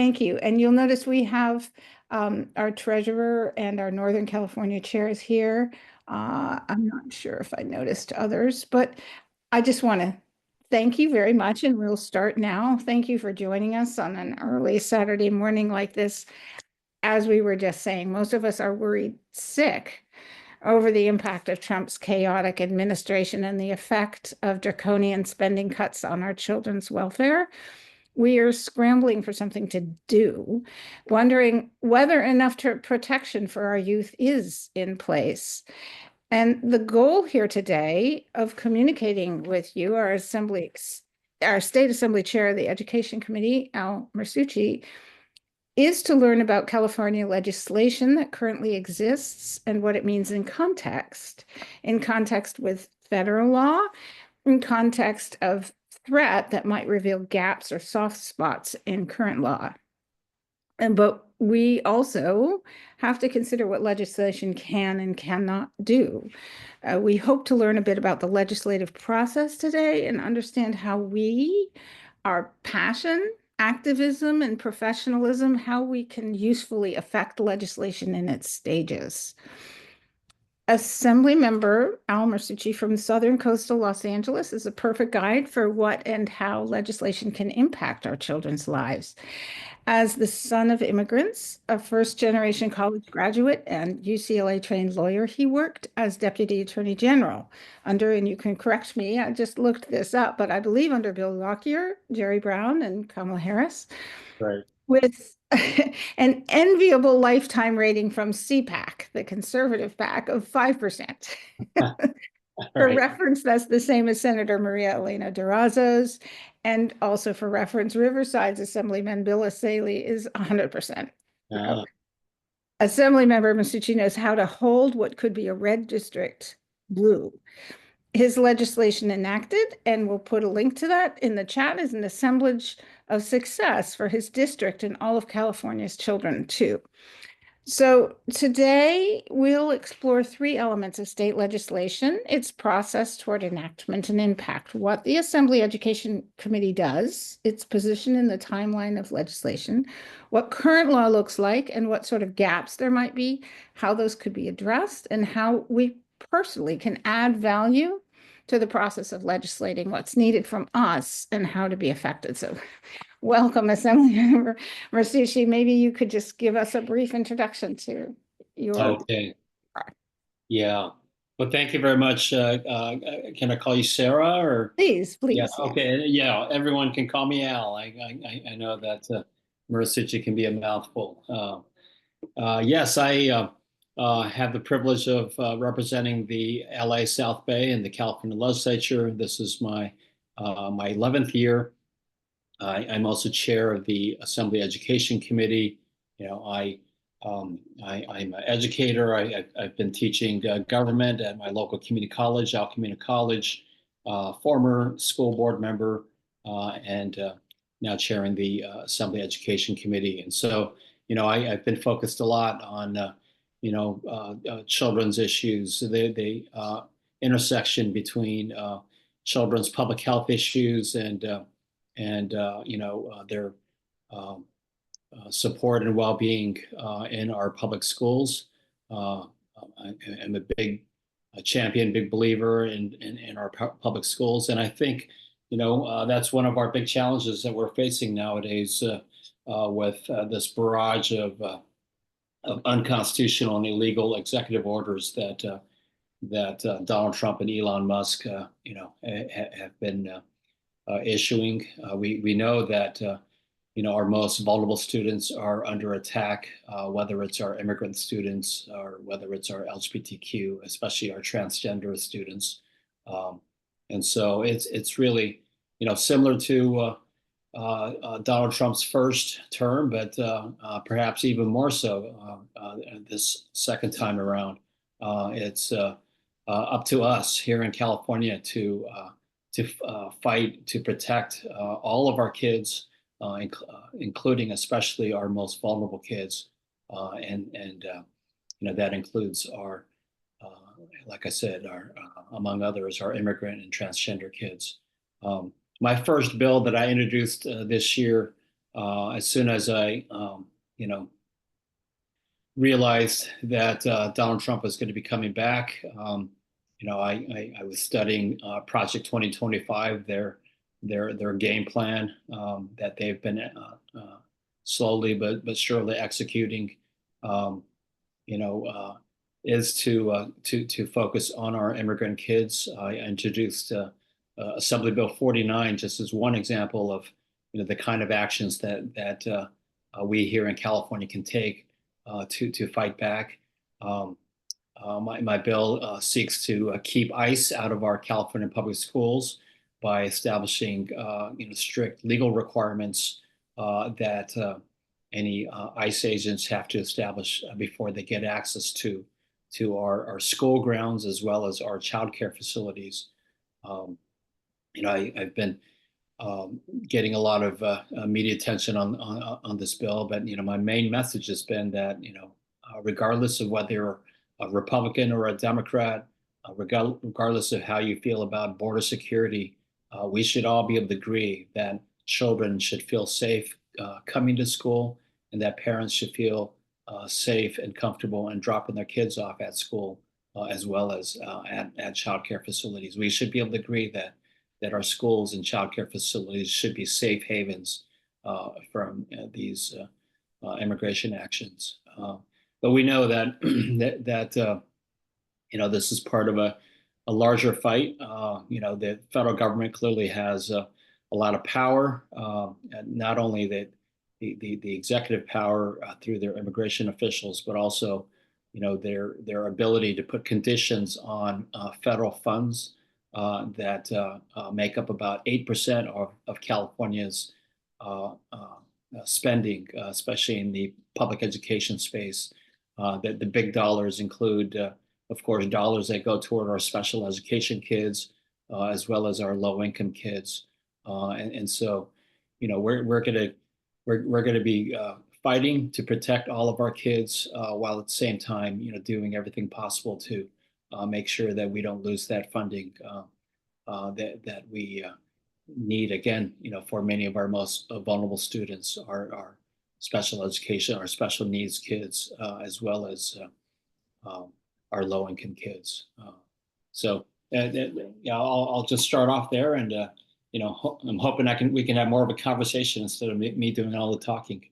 Thank you. And you'll notice we have our treasurer and our Northern California chairs here. I'm not sure if I noticed others, but I just want to thank you very much, and we'll start now. Thank you for joining us on an early Saturday morning like this. As we were just saying, most of us are worried sick over the impact of Trump's chaotic administration and the effect of draconian spending cuts on our children's welfare. We are scrambling for something to do, wondering whether enough protection for our youth is in place. And the goal here today of communicating with you, our State Assembly Chair of the Education Committee, Al Muratsuchi, is to learn about California legislation that currently exists and what it means in context with federal law, in context of threat that might reveal gaps or soft spots in current law. But we also have to consider what legislation can and cannot do. We hope to learn a bit about the legislative process today and understand how our passion, activism, and professionalism, how we can usefully affect legislation in its stages. Assemblymember Al Muratsuchi from Southern Coastal Los Angeles is a perfect guide for what and how legislation can impact our children's lives. As the son of immigrants, a first-generation college graduate and UCLA-trained lawyer, he worked as Deputy Attorney General under, and you can correct me, I just looked this up, but I believe under Bill Lockyer, Jerry Brown, and Kamala Harris. Right. With an enviable lifetime rating from CPAC, the conservative PAC, of 5%. For Right. reference, that's the same as Senator Maria Elena Durazo's. And also for reference, Riverside's Assemblyman Bill Asaley is 100%. Assemblymember Muratsuchi knows how to hold what could be a red district blue. His legislation enacted, and we'll put a link to that in the chat, is an assemblage of success for his district and all of California's children too. So today we'll explore three elements of state legislation: its process toward enactment and impact, what the Assembly Education Committee does, its position in the timeline of legislation, what current law looks like and what sort of gaps there might be, how those could be addressed, and how we personally can add value to the process of legislating what's needed from us and how to be effective. So welcome, Assemblymember Muratsuchi. Maybe you could just give us a brief introduction to your. Okay. Yeah. Well, thank you very much. Can I call you Sarah or? Please. Yeah. Okay. Yeah. Everyone can call me Al. I know that Muratsuchi can be a mouthful. Yes, I have the privilege of representing the LA South Bay in the California Legislature. This is my 11th year. I'm also chair of the Assembly Education Committee. I'm an educator. I've been teaching government at my local community college, Al Community College, former school board member, and now chairing the Assembly Education Committee. And so, I've been focused a lot on, children's issues, the intersection between children's public health issues and their support and well-being in our public schools. I'm a big champion, big believer in our public schools, and I think that's one of our big challenges that we're facing nowadays with this barrage of unconstitutional and illegal executive orders that Donald Trump and Elon Musk have been issuing. We know that our most vulnerable students are under attack, whether it's our immigrant students or whether it's our LGBTQ, especially our transgender students. And so it's really similar to Donald Trump's first term, but perhaps even more so this second time around. It's up to us here in California to fight to protect all of our kids, including especially our most vulnerable kids, and that includes our, like I said, our among others, our immigrant and transgender kids. My first bill that I introduced this year as soon as I, you know, realized that Donald Trump was going to be coming back. I was studying Project 2025, their game plan that they've been slowly but surely executing. Um, you know, is to focus on our immigrant kids. I introduced Assembly Bill 49 just as one example of the kind of actions that we here in California can take to fight back. Um, my bill seeks to keep ICE out of our California public schools by establishing strict legal requirements that any ICE agents have to establish before they get access to our school grounds as well as our child care facilities. Um, I've been getting a lot of media attention on this bill, but my main message has been that regardless of whether you're a Republican or a Democrat, regardless of how you feel about border security, we should all be able to agree that children should feel safe coming to school, and that parents should feel safe and comfortable and dropping their kids off at school, as well as at child care facilities. We should be able to agree that our schools and childcare facilities should be safe havens from these immigration actions. But we know that this is part of a larger fight. The federal government clearly has a lot of power, not only the executive power through their immigration officials, but also their ability to put conditions on federal funds that make up about 8% of California's spending, especially in the public education space. The big dollars include, of course, dollars that go toward our special education kids, as well as our low-income kids. And so, we're gonna be fighting to protect all of our kids, while at the same time, doing everything possible to make sure that we don't lose that funding that we need again, for many of our most vulnerable students, our special education, our special needs kids, as well as um, our low income kids. So yeah, I'll just start off there, and I'm hoping we can have more of a conversation instead of me doing all the talking.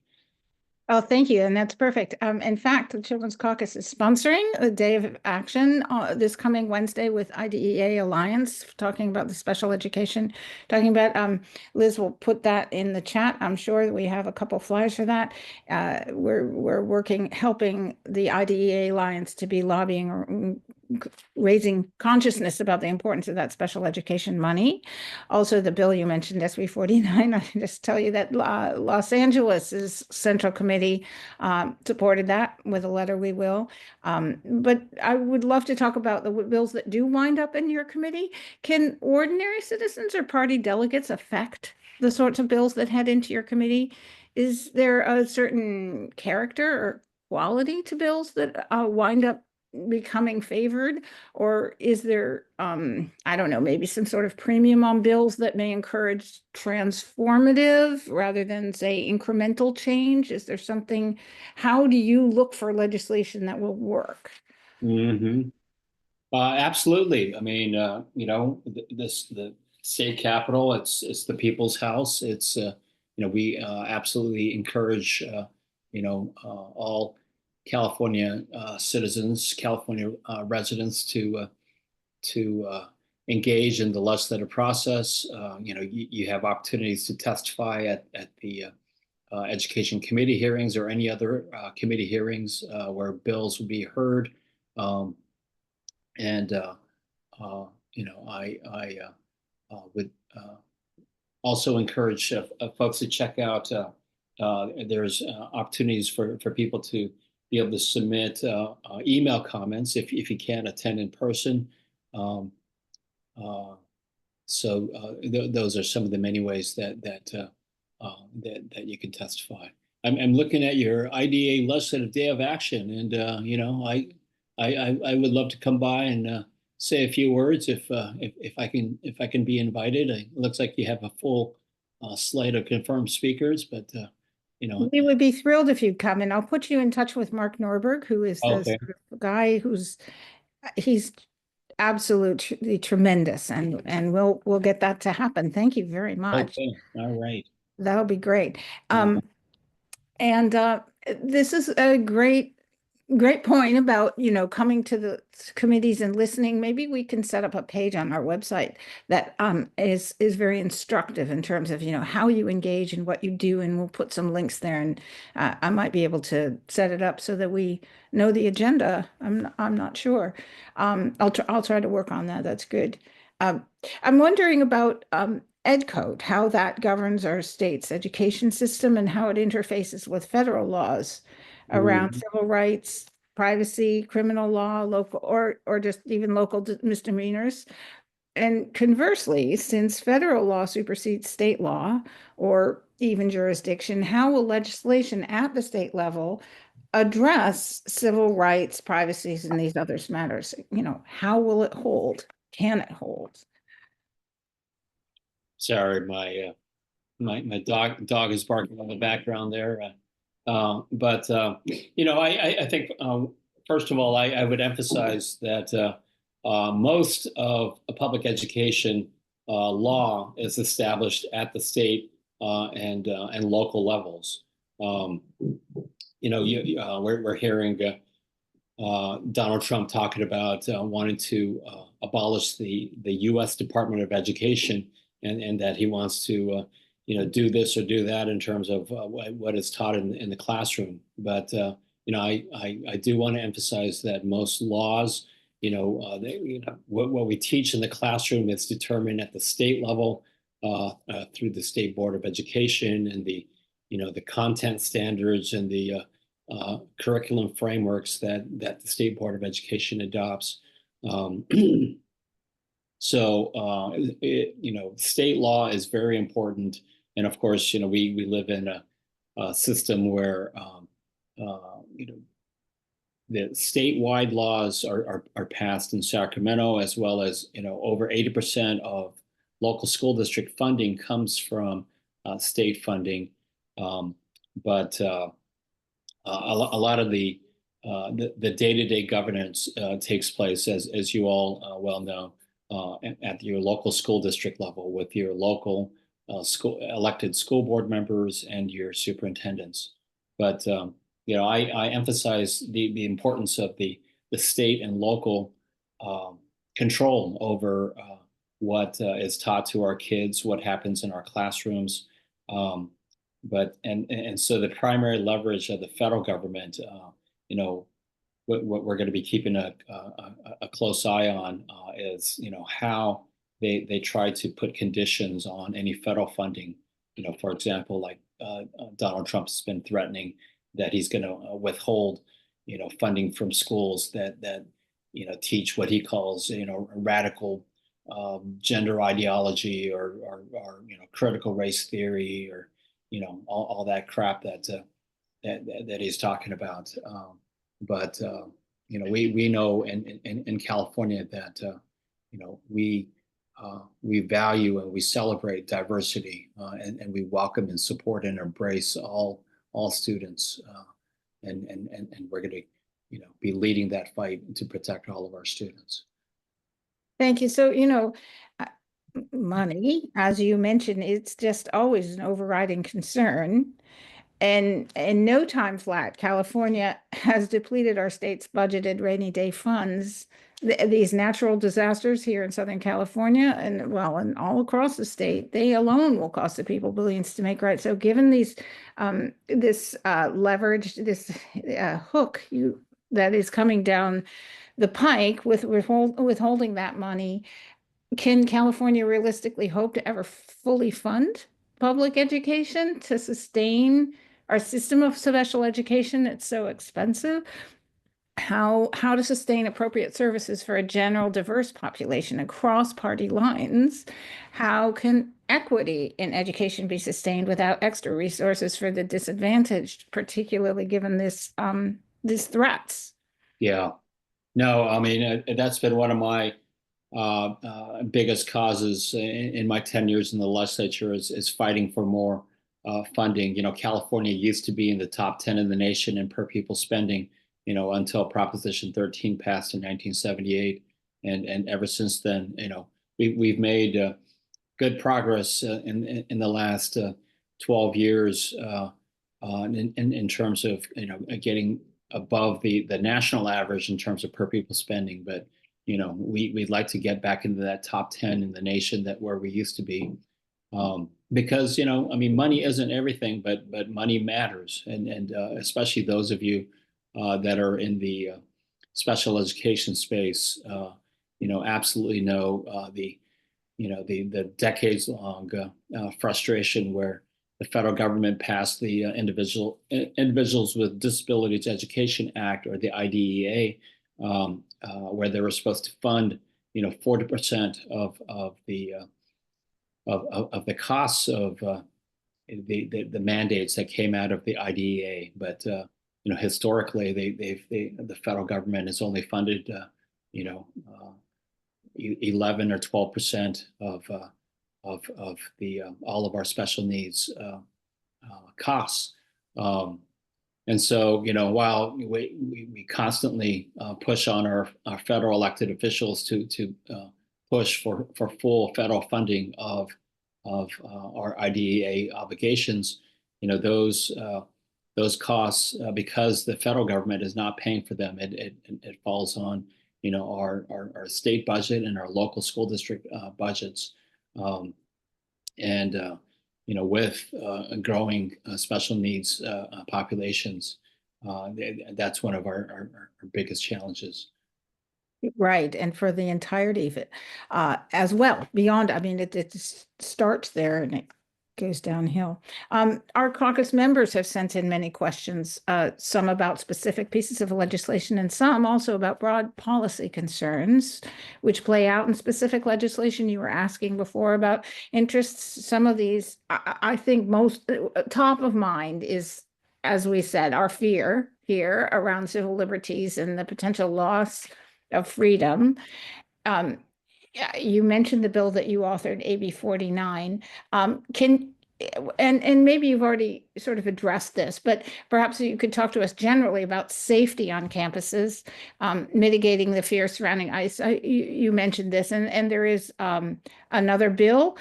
Oh, thank you. And that's perfect. In fact, the Children's Caucus is sponsoring a day of action this coming Wednesday with IDEA Alliance, talking about the special education, talking about, Liz will put that in the chat. I'm sure that we have a couple flyers for that. We're working, helping the IDEA Alliance to be lobbying or raising consciousness about the importance of that special education money. Also, the bill you mentioned, SB 49, I can just tell you that Los Angeles's Central Committee supported that with a letter, we will. But I would love to talk about the bills that do wind up in your committee. Can ordinary citizens or party delegates affect the sorts of bills that head into your committee? Is there a certain character or quality to bills that wind up becoming favored, or is there I don't know, maybe some sort of premium on bills that may encourage transformative rather than say incremental change? Is there something, how do you look for legislation that will work? Mm-hmm. Absolutely. I mean, the state capitol, it's the people's house. It's we absolutely encourage all California citizens, California residents to engage in the legislative process. You have opportunities to testify at the education committee hearings or any other committee hearings where bills will be heard. Um, and I would also encourage folks to check out. There's opportunities for people to be able to submit email comments if you can't attend in person. Um, uh, those are some of the many ways that you can testify. I'm looking at your IDA legislative day of action, and I would love to come by and say a few words if I can be invited. It looks like you have a full slate of confirmed speakers, but We would be thrilled if you'd come, and I'll put you in touch with Mark Norberg, who is the okay, sort of guy he's absolutely tremendous, and we'll get that to happen. Thank you very much. okay, all right. That'll be great. Uh, And this is a great point about, coming to the committees and listening. Maybe we can set up a page on our website that is very instructive in terms of, how you engage and what you do, and we'll put some links there. And I might be able to set it up so that we know the agenda. I'm not sure. I'll try to work on that. That's good. Um, I'm wondering about Ed Code, how that governs our state's education system and how it interfaces with federal laws around mm, civil rights, privacy, criminal law, local, or just even local misdemeanors. And conversely, since federal law supersedes state law or even jurisdiction, how will legislation at the state level address civil rights, privacies, and these other matters? How will it hold? Can it hold? sorry, my dog is barking in the background there. But I think first of all, I would emphasize that most of public education law is established at the state and local levels. Um, we're hearing Donald Trump talking about wanting to abolish the U.S. Department of Education, and that he wants to do this or do that in terms of what is taught in the classroom. But I do want to emphasize that most laws, what we teach in the classroom is determined at the state level through the State Board of Education, and the content standards and the curriculum frameworks that the State Board of Education adopts. Um, state law is very important, and of course, we live in a system where the statewide laws are passed in Sacramento, as well as over 80% of local school district funding comes from state funding, but a lot of the day-to-day governance takes place, as you all well know, at your local school district level with your local elected school board members and your superintendents. But I emphasize the importance of the state and local control over what is taught to our kids, what happens in our classrooms. And so the primary leverage of the federal government, what we're going to be keeping a close eye on is how they try to put conditions on any federal funding. For example, like Donald Trump's been threatening that he's going to withhold funding from schools that teach what he calls radical gender ideology, or critical race theory, or all that crap that he's talking about. But we know in California that we value and we celebrate diversity, and we welcome and support and embrace all students, and we're going to be leading that fight to protect all of our students. Thank you. So, uh, money, as you mentioned, it's just always an overriding concern. And in no time flat, California has depleted our state's budgeted rainy day funds. These natural disasters here in Southern California and all across the state, they alone will cost the people billions to make right. So given this leverage, this hook that is coming down the pike with withholding that money, can California realistically hope to ever fully fund public education to sustain our system of special education? It's so expensive. How to sustain appropriate services for a general diverse population across party lines? How can equity in education be sustained without extra resources for the disadvantaged, particularly given these threats? Yeah. No, I mean, that's been one of my biggest causes in my 10 years in the legislature is fighting for more funding. California used to be in the top 10 in the nation in per pupil spending, until Proposition 13 passed in 1978. And ever since then, we've made good progress in the last 12 years in terms of getting above the national average in terms of per pupil spending. But we'd like to get back into that top 10 in the nation that where we used to be. Because money isn't everything, but money matters, and especially those of you that are in the special education space, absolutely know the decades long frustration where the federal government passed the Individuals with Disabilities Education Act, or the IDEA, where they were supposed to fund 40% of the costs of the mandates that came out of the IDEA. But historically, the federal government has only funded 11 or 12% of the all of our special needs costs. And so, while we constantly push on our federal elected officials to push for full federal funding of our IDEA obligations, those costs, because the federal government is not paying for them, it falls on our state budget and our local school district budgets. And with growing special needs populations, that's one of our biggest challenges. Right, and for the entirety of it, as well, beyond, I mean, it starts there and it goes downhill. Our caucus members have sent in many questions, some about specific pieces of legislation and some also about broad policy concerns, which play out in specific legislation. You were asking before about interests. Some of these, I think most top of mind is, as we said, our fear here around civil liberties and the potential loss of freedom. You mentioned the bill that you authored, AB 49. And maybe you've already sort of addressed this, but perhaps you could talk to us generally about safety on campuses, mitigating the fear surrounding ICE. You mentioned this, and there is another bill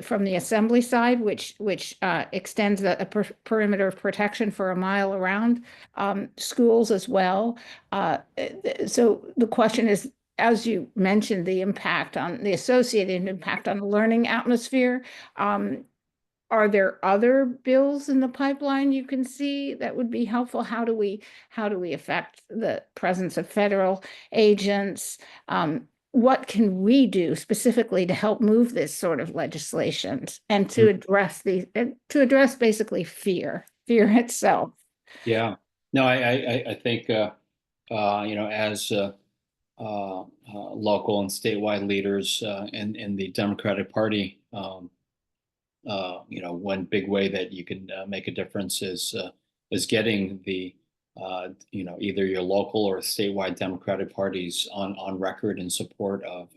from the Assembly side, which extends a perimeter of protection for a mile around schools as well. So the question is, as you mentioned, the impact on the associated impact on the learning atmosphere. Are there other bills in the pipeline you can see that would be helpful? How do we affect the presence of federal agents? What can we do specifically to help move this sort of legislation and to address basically fear itself? Yeah, no, I think as local and statewide leaders in the Democratic Party, one big way that you can make a difference is getting the either your local or statewide Democratic parties on record in support of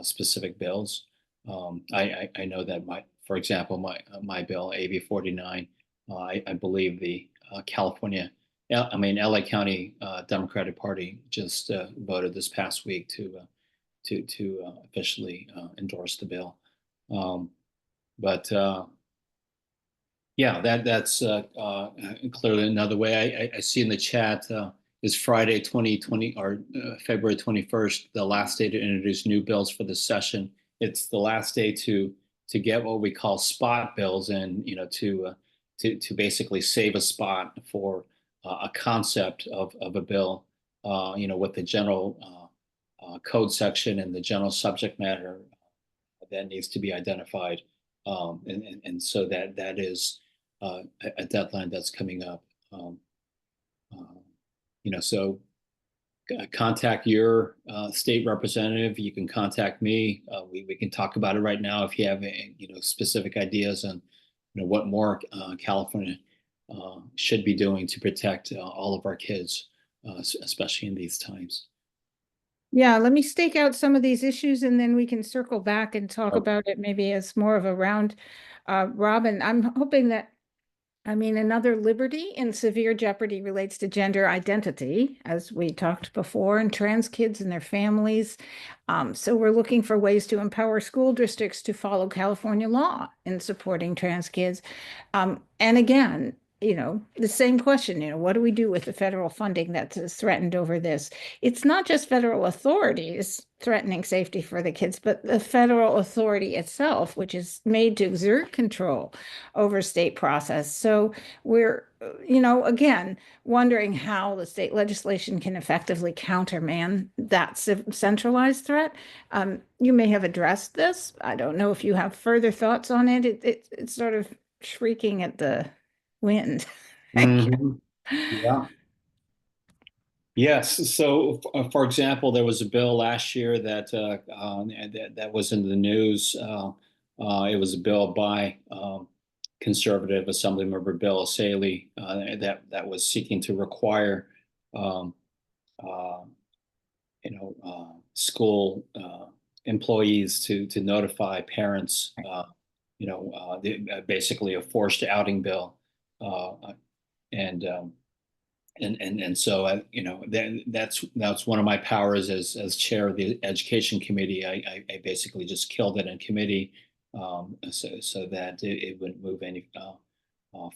specific bills. I know that for example, my bill AB 49, I believe the LA County Democratic Party just voted this past week to officially endorse the bill. But yeah, that's clearly another way. I see in the chat is Friday 2020 or February 21st, the last day to introduce new bills for this session. It's the last day to get what we call spot bills and to basically save a spot for a concept of a bill, with the general code section and the general subject matter that needs to be identified. And so that is a deadline that's coming up. So contact your state representative. You can contact me. We can talk about it right now if you have specific ideas on what more California should be doing to protect all of our kids, especially in these times. Yeah, let me stake out some of these issues and then we can circle back and talk Okay. about it maybe as more of a round robin. I'm hoping that another liberty in severe jeopardy relates to gender identity, as we talked before, and trans kids and their families. So we're looking for ways to empower school districts to follow California law in supporting trans kids. And again, the same question, what do we do with the federal funding that's threatened over this? It's not just federal authorities threatening safety for the kids, but the federal authority itself, which is made to exert control over state process. So we're, again, wondering how the state legislation can effectively countermand that centralized threat. You may have addressed this. I don't know if you have further thoughts on it. It's sort of shrieking at the wind. Mhm. Yeah. Yes. So, for example, there was a bill last year that was in the news. It was a bill by conservative Assemblymember Bill Saley that was seeking to require um, uh, school employees to notify parents. Basically a forced outing bill, uh, and so that's one of my powers as chair of the education committee. I basically just killed it in committee, so that it wouldn't move any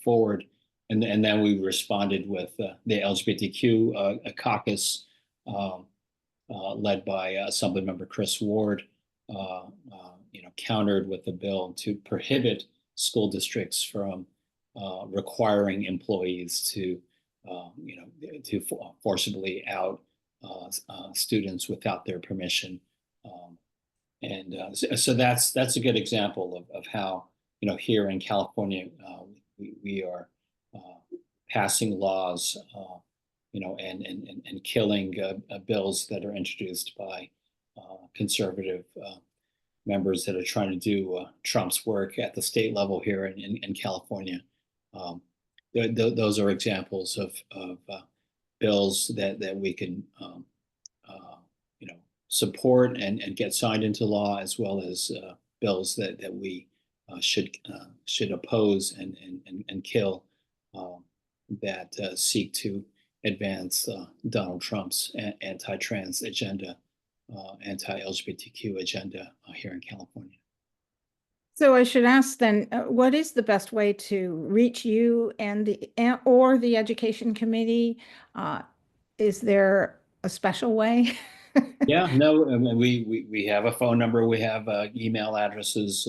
forward. And then we responded with the LGBTQ caucus, um, led by Assemblymember Chris Ward, countered with a bill to prohibit school districts from requiring employees to forcibly out students without their permission. Um, so that's a good example of how here in California we are passing laws, and killing bills that are introduced by conservative members that are trying to do Trump's work at the state level here in California. Um, those are examples of bills that we can uh, support and get signed into law, as well as bills that we should oppose and kill, um, that seek to advance Donald Trump's anti-trans agenda, anti-LGBTQ agenda here in California. So I should ask then, what is the best way to reach you or the education committee? Uh, is there a special way? Yeah, no, I mean, we have a phone number, we have email addresses.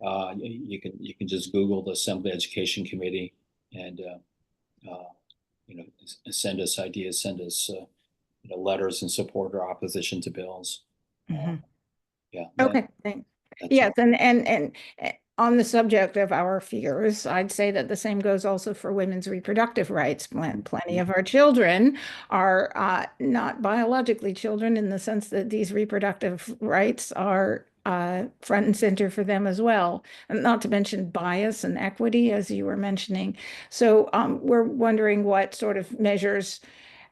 You can just Google the Assembly Education Committee and send us ideas, send us letters in support or opposition to bills. Uh, Mhm. yeah, Okay, thanks. that's Yes, and on the subject of our fears, I'd say that the same goes also for women's reproductive rights. Plenty of our children are not biologically children in the sense that these reproductive rights are front and center for them as well, and not to mention bias and equity, as you were mentioning. So we're wondering what sort of measures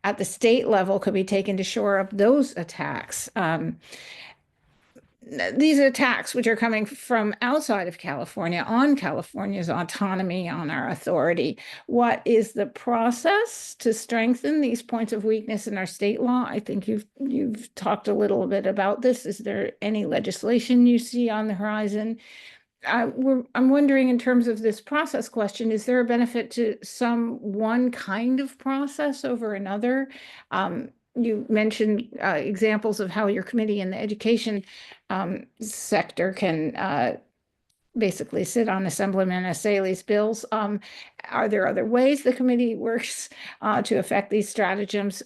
at the state level could be taken to shore up those attacks. These attacks, which are coming from outside of California on California's autonomy, on our authority. What is the process to strengthen these points of weakness in our state law? I think you've talked a little bit about this. Is there any legislation you see on the horizon? I'm wondering, in terms of this process question, is there a benefit to some one kind of process over another? You mentioned examples of how your committee in the education sector can basically sit on Assemblyman Assaley's bills. Are there other ways the committee works to affect these stratagems?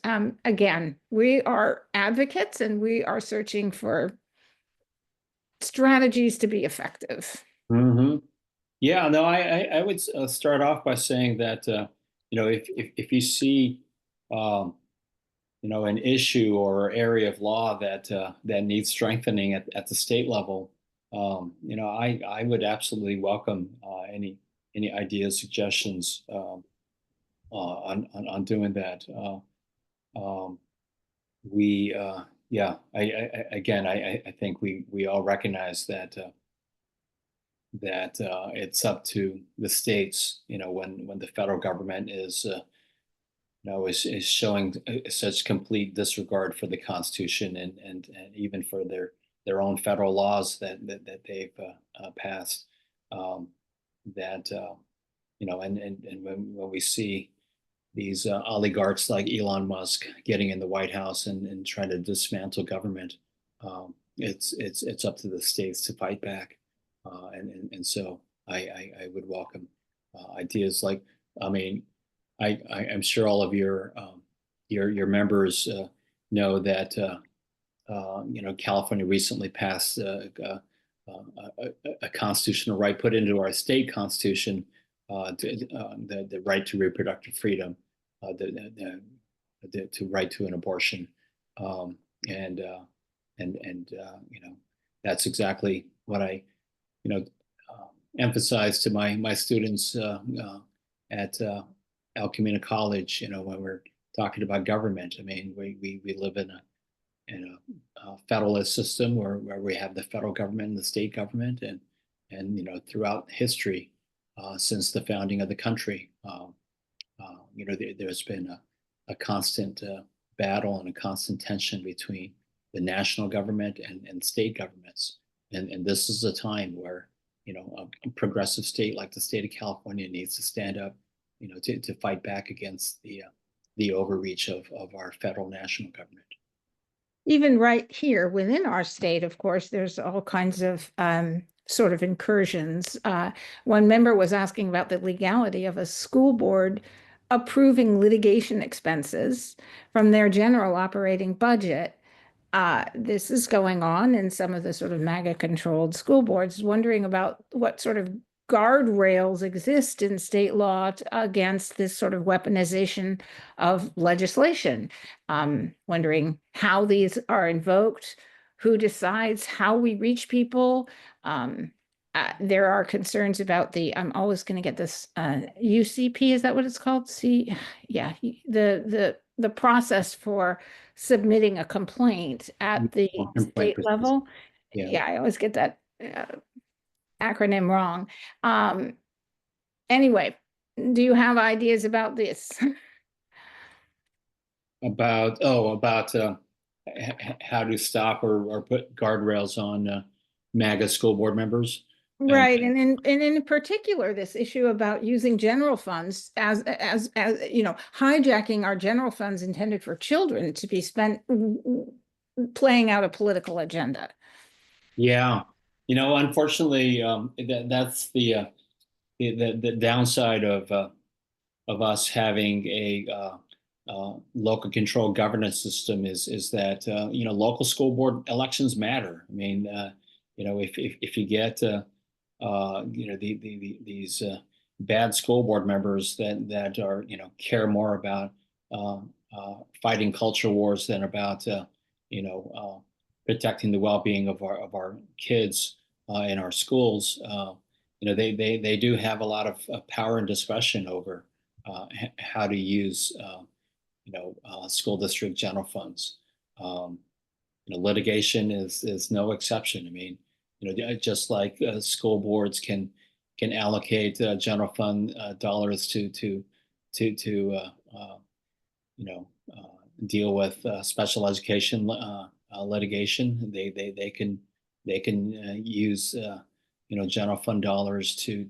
Again, we are advocates and we are searching for strategies to be effective. hmm Yeah, no, I would start off by saying that if you see um, an issue or area of law that needs strengthening at the state level, I would absolutely welcome any ideas, suggestions, on doing that. Um, we Yeah, again, I think we all recognize that it's up to the states, when the federal government is showing such complete disregard for the Constitution and even for their own federal laws that they've passed. Um, that and when we see these oligarchs like Elon Musk getting in the White House and trying to dismantle government, it's up to the states to fight back, and so I would welcome ideas like, I mean, I'm sure all of your members know that California recently passed a constitutional right put into our state constitution, the right to reproductive freedom, to right to an abortion, um, and that's exactly what I you know emphasize to my students at El Camino College. When we're talking about government, I mean, we live in a federalist system where we have the federal government and the state government, and throughout history, since the founding of the country, there's been a constant battle and a constant tension between the national government and state governments, and this is a time where a progressive state like the state of California needs to stand up, to fight back against the overreach of our federal national government. Even right here within our state, of course, there's all kinds of sort of incursions. One member was asking about the legality of a school board approving litigation expenses from their general operating budget. This is going on in some of the sort of MAGA-controlled school boards, wondering about what sort of guardrails exist in state law against this sort of weaponization of legislation. Wondering how these are invoked, who decides how we reach people. There are concerns about I'm always going to get this UCP, is that what it's called? Yeah, the process for submitting a complaint at the state level. Yeah. Yeah, I always get that acronym wrong. Anyway, do you have ideas about this? About how to stop or put guardrails on MAGA school board members. Right, and in particular, this issue about using general funds as hijacking our general funds intended for children to be spent playing out a political agenda. Yeah, unfortunately, that's the downside of us having a local control governance system is that local school board elections matter. I mean, if you get these bad school board members that are care more about fighting culture wars than about protecting the well-being of our kids in our schools. They do have a lot of power and discretion over how to use school district general funds. Litigation is no exception. I mean, just like school boards can allocate general fund dollars to deal with special education litigation. They can use general fund dollars to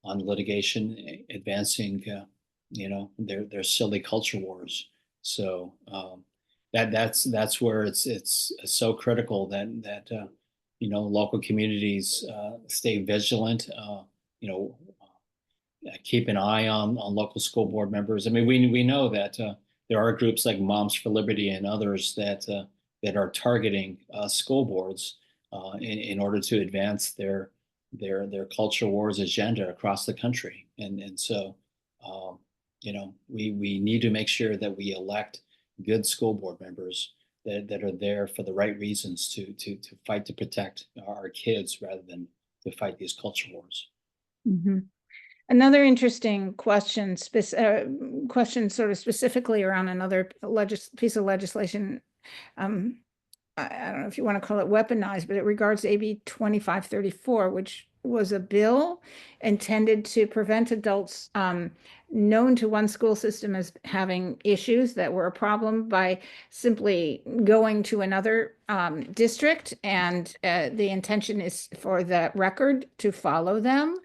on litigation, advancing their silly culture wars. So that's where it's so critical that local communities stay vigilant. Keep an eye on local school board members. I mean, we know that there are groups like Moms for Liberty and others that are targeting school boards in order to advance their culture wars agenda across the country. And so we need to make sure that we elect good school board members that are there for the right reasons to fight to protect our kids rather than to fight these culture wars. Mm-hmm. Another interesting question sort of specifically around another piece of legislation um, I don't know if you want to call it weaponized, but it regards AB 2534, which was a bill intended to prevent adults known to one school system as having issues that were a problem by simply going to another district. And the intention is for the record to follow them.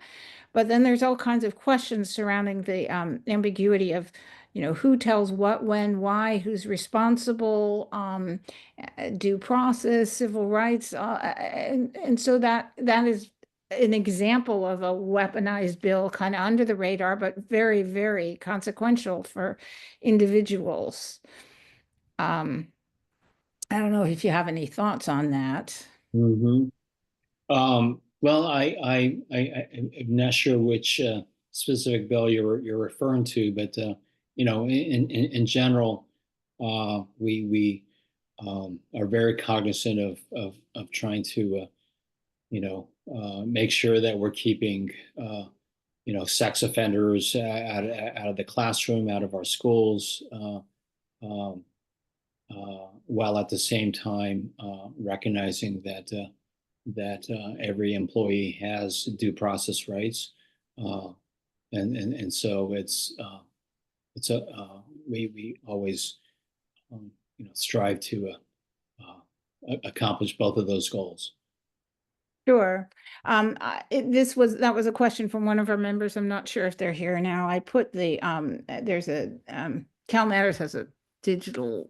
But then there's all kinds of questions surrounding the ambiguity of, who tells what, when, why, who's responsible, due process, civil rights, and so that is an example of a weaponized bill, kind of under the radar, but very, very consequential for individuals. Um, I don't know if you have any thoughts on that. Mhm. Well, I'm not sure which specific bill you're referring to, but in general, we are very cognizant of trying to make sure that we're keeping sex offenders out of the classroom, out of our schools, um, while at the same time recognizing that every employee has due process rights, uh, and so it's a we always strive to accomplish both of those goals. Sure. That was a question from one of our members. I'm not sure if they're here now. I put there's a, Cal Matters has a digital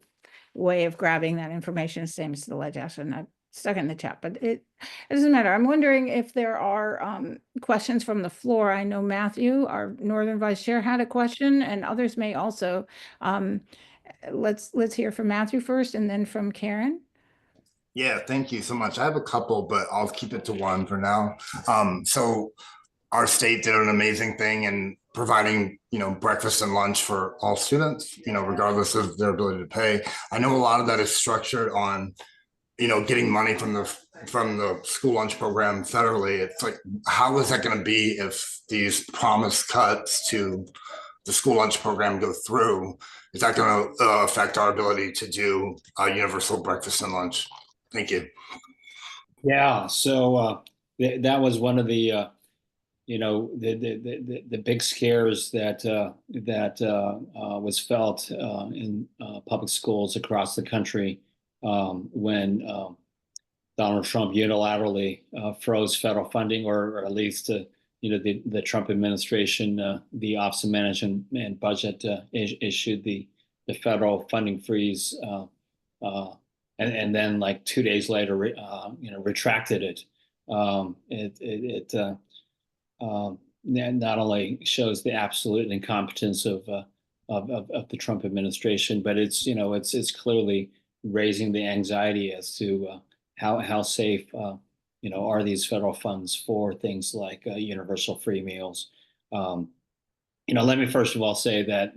way of grabbing that information, same as the Ledger, and I stuck it in the chat, but it doesn't matter. I'm wondering if there are questions from the floor. I know Matthew, our Northern Vice Chair, had a question, and others may also. Let's hear from Matthew first, and then from Karen. Yeah, thank you so much. I have a couple, but I'll keep it to one for now. So our state did an amazing thing in providing, breakfast and lunch for all students, regardless of their ability to pay. I know a lot of that is structured on, getting money from the school lunch program federally. It's like, how is that going to be if these promised cuts to the school lunch program go through? Is that going to affect our ability to do universal breakfast and lunch? Thank you. Yeah, so that was one of the the big scares that was felt in public schools across the country when Donald Trump unilaterally froze federal funding, or at least the Trump administration, the Office of Management and Budget issued the federal funding freeze. And then like 2 days later, retracted it. It not only shows the absolute incompetence of the Trump administration, but it's clearly raising the anxiety as to how safe are these federal funds for things like universal free meals. Let me first of all say that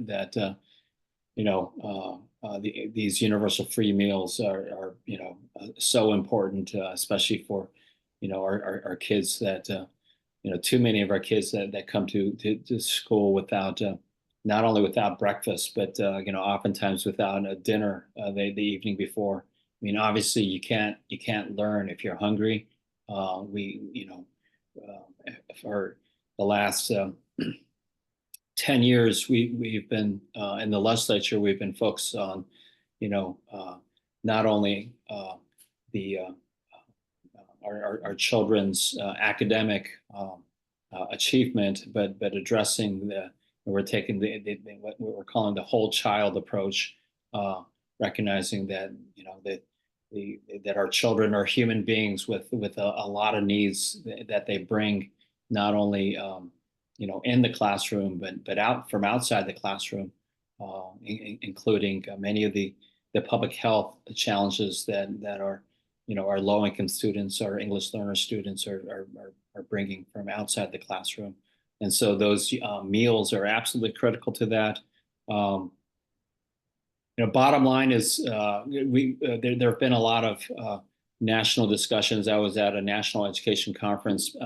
these universal free meals are so important, especially for our kids that too many of our kids that come to school without not only without breakfast, but oftentimes without a dinner the evening before. I mean, obviously you can't learn if you're hungry. For the last 10 years, we've been in the legislature, we've been focused on, not only the our children's academic achievement, but addressing we're taking what we're calling the whole child approach, recognizing that that our children are human beings with a lot of needs that they bring, not only in the classroom, but out from outside the classroom, including many of the public health challenges that our low-income students, our English learner students are bringing from outside the classroom. And so those meals are absolutely critical to that. Bottom line is there have been a lot of national discussions. I was at a national education conference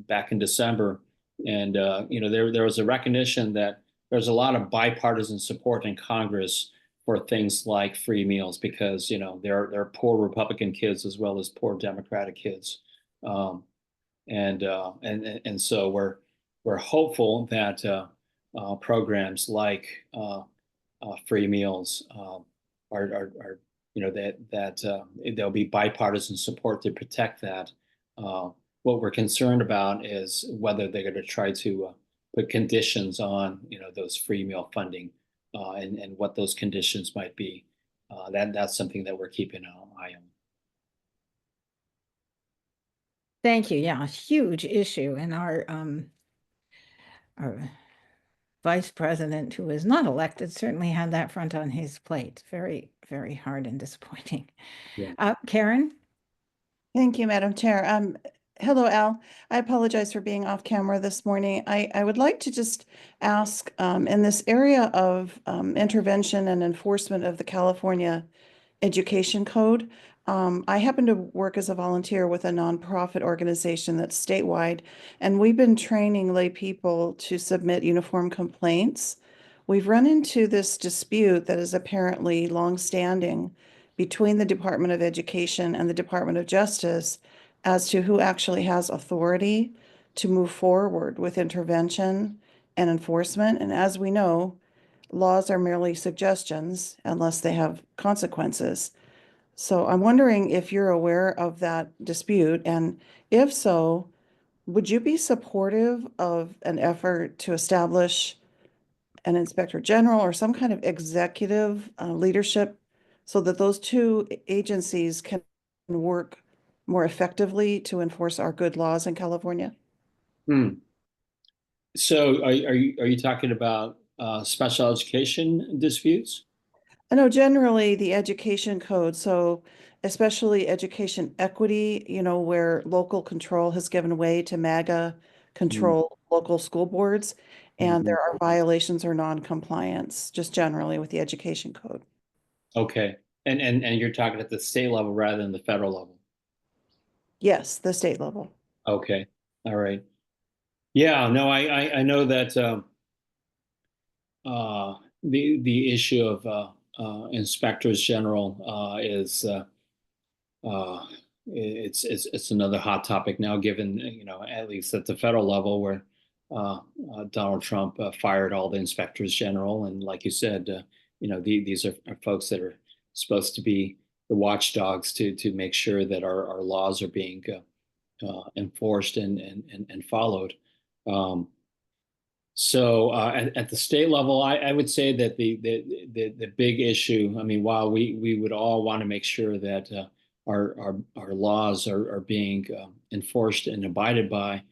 back in December, and there was a recognition that there's a lot of bipartisan support in Congress for things like free meals because, there are poor Republican kids as well as poor Democratic kids. And so we're hopeful that programs like free meals are that there'll be bipartisan support to protect that. What we're concerned about is whether they're going to try to put conditions on those free meal funding and what those conditions might be. That's something that we're keeping an eye on. Thank you. Yeah, a huge issue. And our vice president, who is not elected, certainly had that front on his plate. Very, very hard and disappointing. Yeah. Karen? Thank you, Madam Chair. Hello, Al. I apologize for being off camera this morning. I would like to just ask, in this area of intervention and enforcement of the California Education Code, I happen to work as a volunteer with a nonprofit organization that's statewide, and we've been training lay people to submit uniform complaints. We've run into this dispute that is apparently longstanding between the Department of Education and the Department of Justice as to who actually has authority to move forward with intervention and enforcement. And as we know, laws are merely suggestions unless they have consequences. So I'm wondering if you're aware of that dispute, and if so, would you be supportive of an effort to establish an inspector general or some kind of executive leadership so that those two agencies can work more effectively to enforce our good laws in California? So are you talking about special education disputes? I know generally the education code, so especially education equity, where local control has given way to MAGA control local school boards, and there are violations or non-compliance just generally with the education code. Okay. And you're talking at the state level rather than the federal level. Yes, the state level. Okay. All right. Yeah, no, I know that the issue of inspectors general is it's another hot topic now, given at least at the federal level where Donald Trump fired all the inspectors general, and like you said, these are folks that are supposed to be the watchdogs to make sure that our laws are being enforced and followed. So at the state level, I would say that the big issue, I mean, while we would all want to make sure that our laws are being enforced and abided by,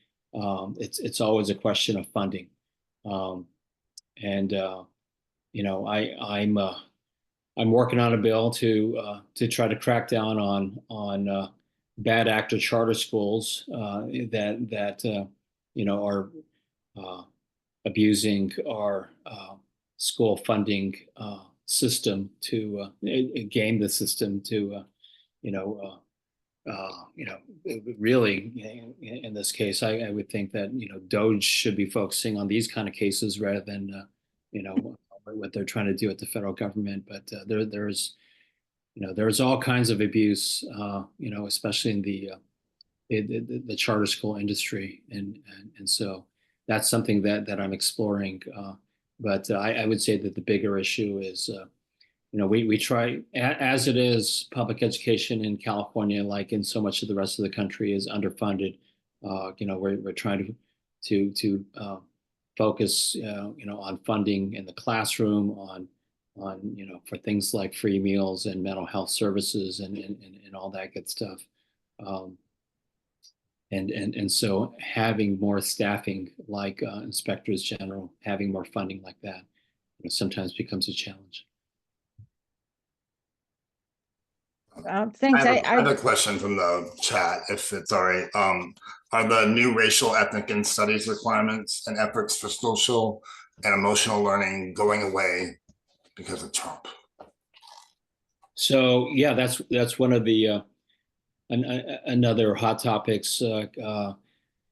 it's always a question of funding. And I'm working on a bill to try to crack down on bad actor charter schools that are abusing our school funding system to game the system to really in this case I would think that DOJ should be focusing on these kind of cases rather than what they're trying to do at the federal government. But there's all kinds of abuse, especially in the charter school industry, and so that's something that I'm exploring. But I would say that the bigger issue is, we try, as it is, public education in California, like in so much of the rest of the country, is underfunded. We're trying to focus, on funding in the classroom, on for things like free meals and mental health services and all that good stuff. And so having more staffing like inspectors general, having more funding like that, sometimes becomes a challenge. Thanks. I have a question from the chat, if it's all right. Are the new racial, ethnic, and studies requirements and efforts for social and emotional learning going away because of Trump? So yeah, that's one of the another hot topics.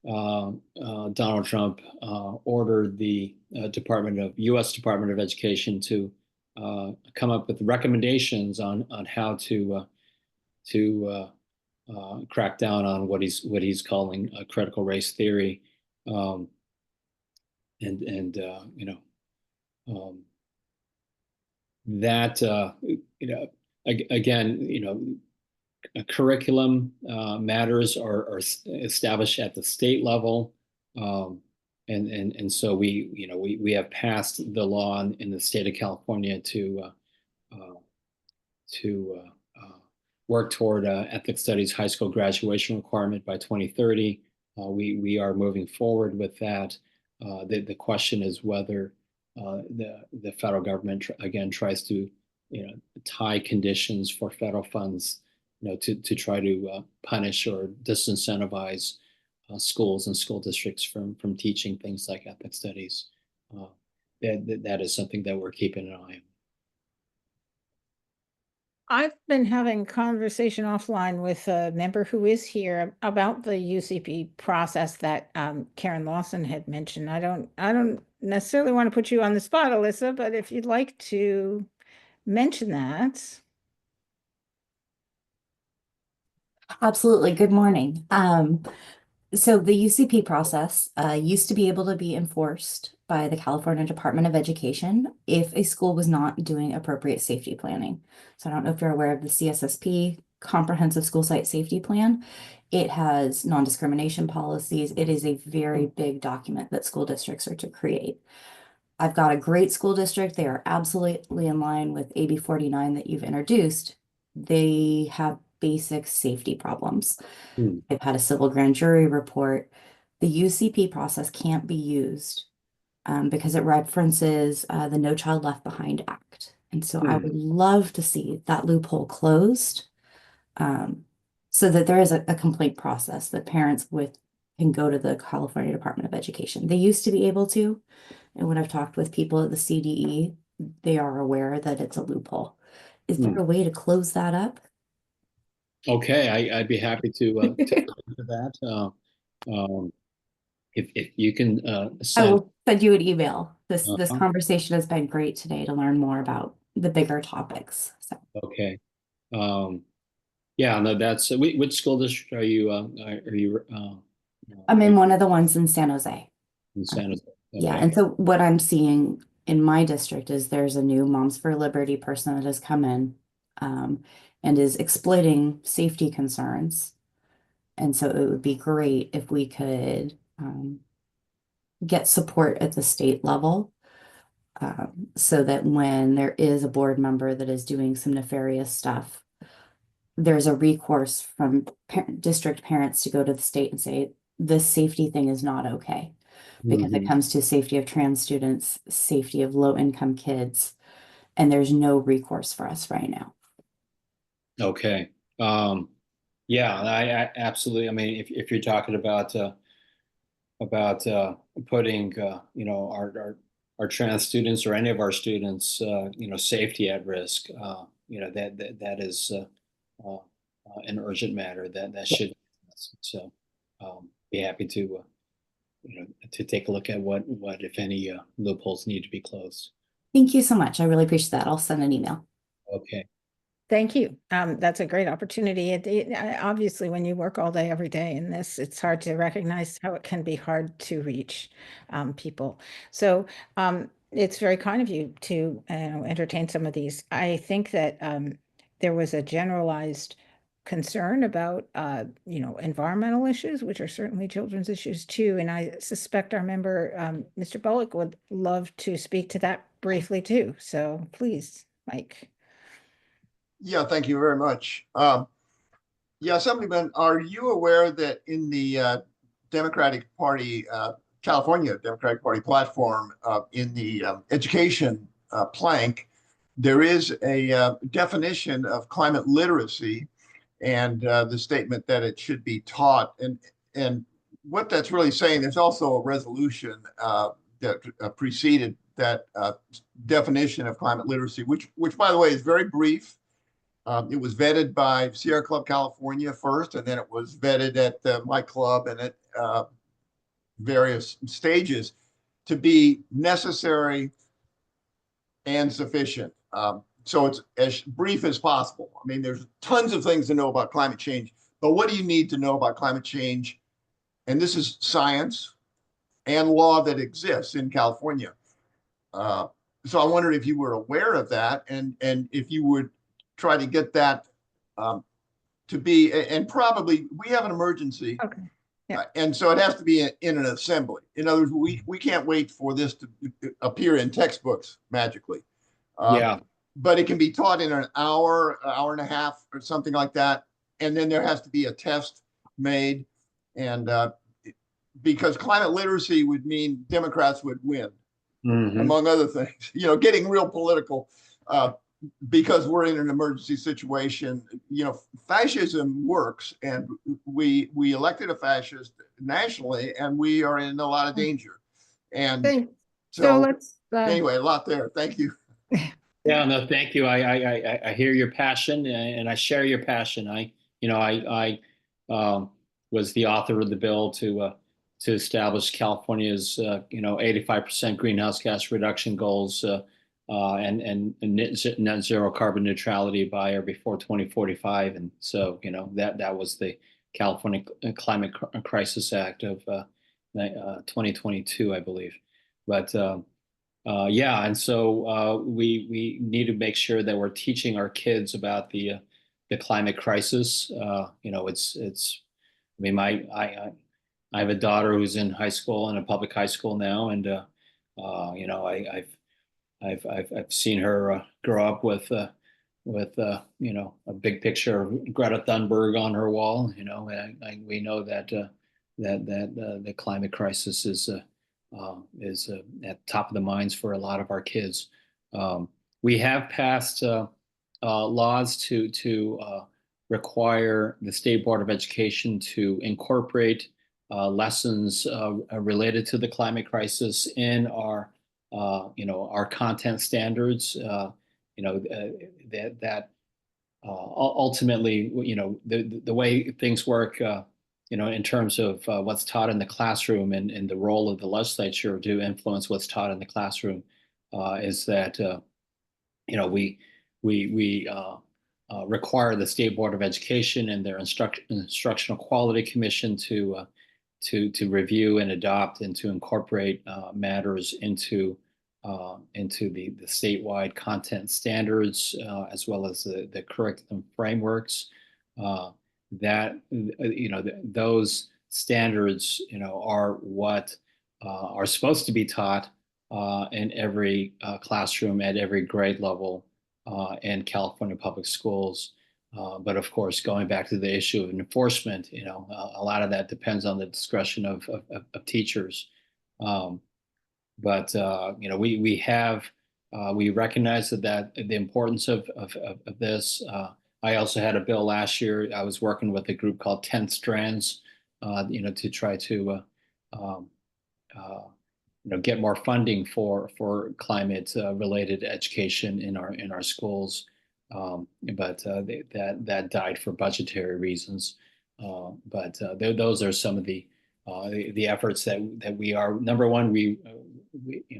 Donald Trump ordered the U.S. Department of Education to come up with recommendations on how to crack down on what he's calling critical race theory, and you know, that you know, again, you know, a curriculum matters are established at the state level, and so we have passed the law in the state of California to work toward ethics studies high school graduation requirement by 2030. We are moving forward with that. The question is whether the federal government again tries to tie conditions for federal funds to try to punish or disincentivize schools and school districts from teaching things like ethics studies. That is something that we're keeping an eye on. I've been having conversation offline with a member who is here about the UCP process that Karen Lawson had mentioned. I don't necessarily want to put you on the spot, Alyssa, but if you'd like to mention that. Absolutely. Good morning. So the UCP process used to be able to be enforced by the California Department of Education if a school was not doing appropriate safety planning. So I don't know if you're aware of the CSSP, Comprehensive School Site Safety Plan. It has non-discrimination policies. It is a very big document that school districts are to create. I've got a great school district. They are absolutely in line with AB 49 that you've introduced. They have basic safety problems. They've had a civil grand jury report. The UCP process can't be used because it references the No Child Left Behind Act. And so I would love to see that loophole closed so that there is a complaint process that parents can go to the California Department of Education. They used to be able to, and when I've talked with people at the CDE, they are aware that it's a loophole. Is there a way to close that up? Okay, I'd be happy to look into that. If you can I send. will send you an email. This conversation has been great today to learn more about the bigger topics. So. Okay. Yeah, no, that's which school district are you? I'm in one of the ones in San Jose. In San Jose. Okay. Yeah, and so what I'm seeing in my district is there's a new Moms for Liberty person that has come in and is exploiting safety concerns. And so it would be great if we could get support at the state level so that when there is a board member that is doing some nefarious stuff, there's a recourse from district parents to go to the state and say, this safety thing is not okay. Because it comes to safety of trans students, safety of low-income kids, and there's no recourse for us right now. Okay. Yeah, I absolutely. I mean, if you're talking about putting our trans students or any of our students safety at risk, that is an urgent matter that should. So be happy to to take a look at what if any loopholes need to be closed. Thank you so much. I really appreciate that. I'll send an email. Okay. Thank you. That's a great opportunity. Obviously, when you work all day, every day in this, it's hard to recognize how it can be hard to reach people. So it's very kind of you to entertain some of these. I think that there was a generalized concern about environmental issues, which are certainly children's issues too. And I suspect our member, Mr. Bullock, would love to speak to that briefly too. So please, Mike. Yeah, thank you very much. Yeah, Assemblyman, are you aware that in the Democratic Party, California Democratic Party platform, in the education plank, there is a definition of climate literacy and the statement that it should be taught. And what that's really saying, there's also a resolution that preceded that definition of climate literacy, which by the way is very brief. It was vetted by Sierra Club California first, and then it was vetted at my club and at various stages to be necessary and sufficient. So it's as brief as possible. I mean, there's tons of things to know about climate change, but what do you need to know about climate change? And this is science and law that exists in California. So I wondered if you were aware of that, and if you would try to get that to be, and probably we have an emergency. Okay. Yeah. And so it has to be in an assembly. In other words, we can't wait for this to appear in textbooks magically. Yeah. But it can be taught in an hour and a half, or something like that. And then there has to be a test made. And because climate literacy would mean Democrats would win, among other things, getting real political. Because we're in an emergency situation, fascism works, and we elected a fascist nationally, and we are in a lot of danger. And so let's anyway, a lot there. Thank you. Yeah, no, thank you. I hear your passion, and I share your passion. I was the author of the bill to establish California's 85% greenhouse gas reduction goals. And net zero carbon neutrality by or before 2045. And so, that was the California Climate Crisis Act of 2022, I believe. But yeah, and so we need to make sure that we're teaching our kids about the climate crisis. It's. I mean, I have a daughter who's in high school, in a public high school now, and I've seen her grow up with a big picture of Greta Thunberg on her wall. And we know that the climate crisis is at top of the minds for a lot of our kids. We have passed laws to require the State Board of Education to incorporate lessons related to the climate crisis in our content standards, that ultimately, the way things work, in terms of what's taught in the classroom and the role of the legislature to influence what's taught in the classroom, is that, we require the State Board of Education and their Instructional Quality Commission to review and adopt and to incorporate matters into the statewide content standards, as well as the curriculum frameworks. Those standards, are what are supposed to be taught in every classroom at every grade level in California public schools. But of course, going back to the issue of enforcement, a lot of that depends on the discretion of teachers. But we recognize that the importance of this. I also had a bill last year. I was working with a group called 10 Strands, to try to get more funding for climate related education in our schools. But that died for budgetary reasons. But those are some of the efforts that we are. Number one,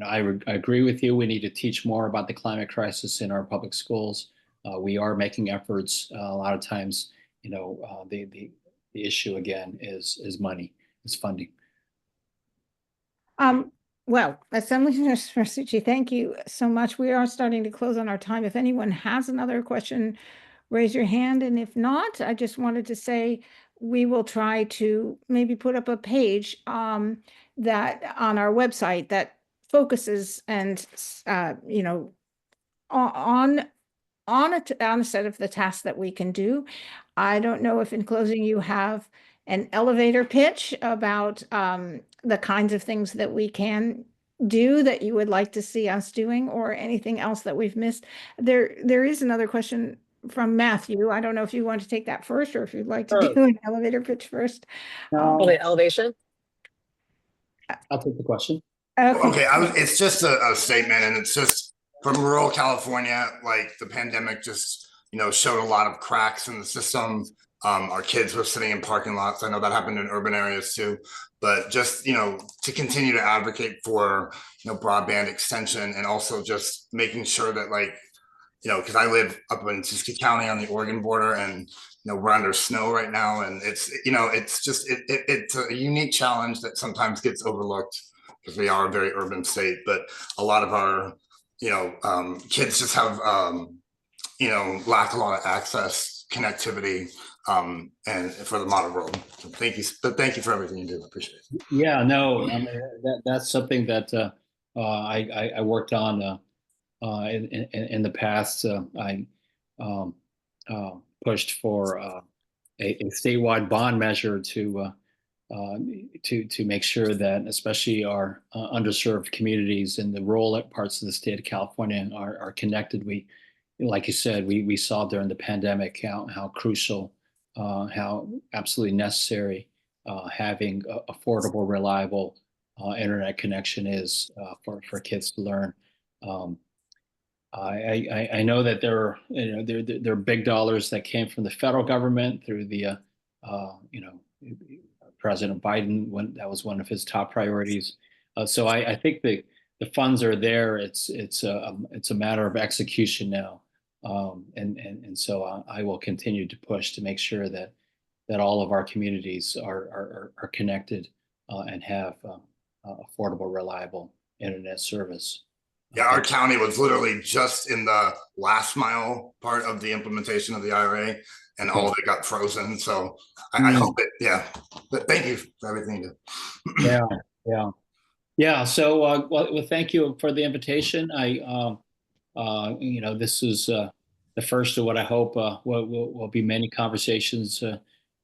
I agree with you. We need to teach more about the climate crisis in our public schools. We are making efforts. A lot of times, the issue again is money, is funding. Well, Assemblyman Muratsuchi, thank you so much. We are starting to close on our time. If anyone has another question, raise your hand. And if not, I just wanted to say we will try to maybe put up a page that on our website that focuses and on a set of the tasks that we can do. I don't know if in closing you have an elevator pitch about the kinds of things that we can do that you would like to see us doing, or anything else that we've missed. There is another question from Matthew. I don't know if you want to take that first, or if you'd like to do an elevator pitch first. The elevation. I'll take the question. Okay, it's just a statement, and it's just from rural California. Like, the pandemic just showed a lot of cracks in the system. Our kids were sitting in parking lots. I know that happened in urban areas too, but just to continue to advocate for broadband extension, and also just making sure that because I live up in Siskiyou County on the Oregon border, and we're under snow right now, and it's a unique challenge that sometimes gets overlooked because we are a very urban state, but a lot of our kids just have lack a lot of access, connectivity, and for the modern world. So thank you for everything you do. I appreciate it. Yeah, no, that's something that I worked on in the past. I pushed for a statewide bond measure to make sure that especially our underserved communities in the rural parts of the state of California are connected. Like you said, we saw during the pandemic how crucial, how absolutely necessary having affordable, reliable internet connection is for kids to learn. I know that there are big dollars that came from the federal government through the President Biden, when that was one of his top priorities. So I think the funds are there. It's a matter of execution now, and so I will continue to push to make sure that all of our communities are connected and have affordable, reliable internet service. Yeah, our county was literally just in the last mile part of the implementation of the IRA, and all of it got frozen. So I hope it, yeah. But thank you for everything you do. Yeah. So, well, thank you for the invitation. This is the first of what I hope will be many conversations.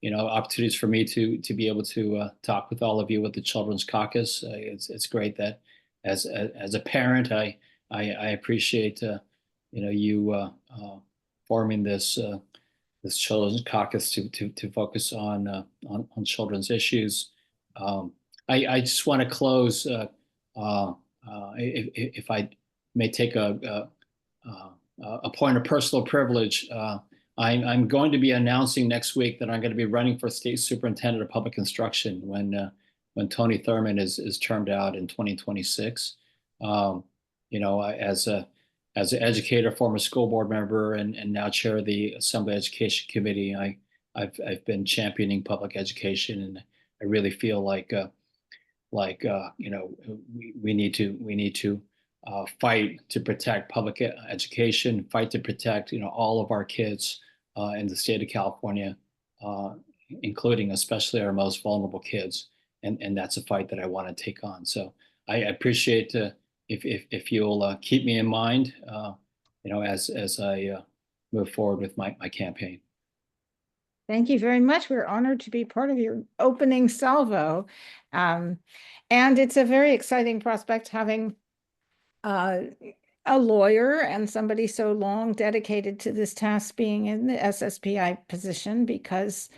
Opportunities for me to be able to talk with all of you at the Children's Caucus. It's great that as a parent, I appreciate you forming this Children's Caucus to focus on children's issues. I just want to close, if I may take a point of personal privilege. I'm going to be announcing next week that I'm going to be running for state superintendent of public instruction when Tony Thurmond is termed out in 2026. As an educator, former school board member, and now chair of the Assembly Education Committee, I've been championing public education, and I really feel like we need to fight to protect public education, fight to protect all of our kids in the state of California, including especially our most vulnerable kids, and that's a fight that I want to take on. So I appreciate if you'll keep me in mind, as I move forward with my campaign. Thank you very much. We're honored to be part of your opening salvo. And it's a very exciting prospect having a lawyer and somebody so long dedicated to this task being in the SSPI position because,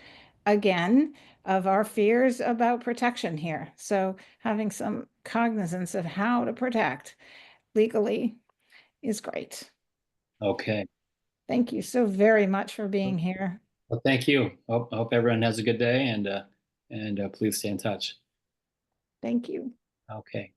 again, of our fears about protection here. So having some cognizance of how to protect legally is great. Okay. Thank you so very much for being here. Well, thank you. Hope everyone has a good day, and please stay in touch. Thank you. Okay.